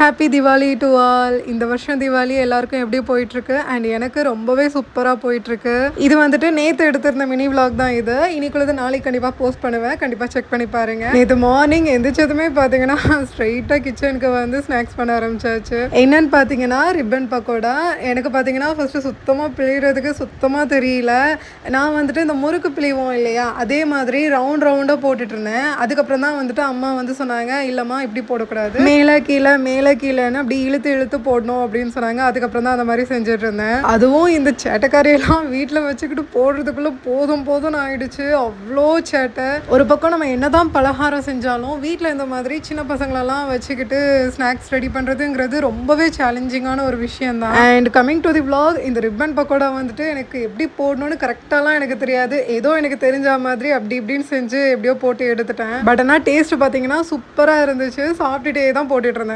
Happy Diwali to all. இந்த வருஷம் திவாலி எல்லாருக்கும் எப்படி போயிட்டுருக்கு அண்ட் எனக்கு ரொம்பவே சூப்பராக போயிட்டுருக்கு. இது வந்துட்டு நேற்று எடுத்திருந்த மினி விளாக் தான் இது. இன்னைக்குள்ளது நாளைக்கு கண்டிப்பாக போஸ்ட் பண்ணுவேன், கண்டிப்பாக செக் பண்ணி பாருங்க. நேற்று மார்னிங் எந்திரிச்சதுமே பார்த்தீங்கன்னா ஸ்ட்ரெயிட்டாக கிச்சனுக்கு வந்து ஸ்நாக்ஸ் பண்ண ஆரம்பிச்சாச்சு. என்னன்னு பார்த்தீங்கன்னா ரிப்பன் பக்கோடா. எனக்கு பார்த்தீங்கன்னா ஃபஸ்ட்டு சுத்தமாக பிழிகிறதுக்கு சுத்தமாக தெரியல. நான் வந்துட்டு இந்த முறுக்கு பிழிவோம் இல்லையா, அதே மாதிரி ரவுண்டாக போட்டுட்டு இருந்தேன். அதுக்கப்புறம் தான் வந்துட்டு அம்மா வந்து சொன்னாங்க, இல்லைம்மா இப்படி போடக்கூடாது, மேலே கீழேன்னு அப்படி இழுத்து போடணும் அப்படின்னு சொன்னாங்க. அதுக்கப்புறம் தான் அந்த மாதிரி செஞ்சுட்டு இருந்தேன். அதுவும் இந்த சேட்டைக்காரியெல்லாம் வீட்டில் வச்சுக்கிட்டு போடுறதுக்குள்ளே போதும் ஆயிடுச்சு. அவ்வளோ சேட்டை. ஒரு பக்கம் நம்ம என்னதான் பலகாரம் செஞ்சாலும் வீட்டில் இந்த மாதிரி சின்ன பசங்களெல்லாம் வச்சுக்கிட்டு ஸ்நாக்ஸ் ரெடி பண்ணுறதுங்கிறது ரொம்பவே சேலஞ்சிங்கான ஒரு விஷயம் தான். And coming to the vlog, இந்த ரிப்பன் பக்கோடா வந்துட்டு எனக்கு எப்படி போடணும்னு கரெக்டாலாம் எனக்கு தெரியாது. ஏதோ எனக்கு தெரிஞ்ச மாதிரி அப்படி இப்படின்னு செஞ்சு எப்படியோ போட்டு எடுத்துட்டேன். பட் ஆனால் டேஸ்ட் பார்த்தீங்கன்னா சூப்பராக இருந்துச்சு. சாப்பிட்டுட்டே தான் போட்டுட்டு இருந்தேன்.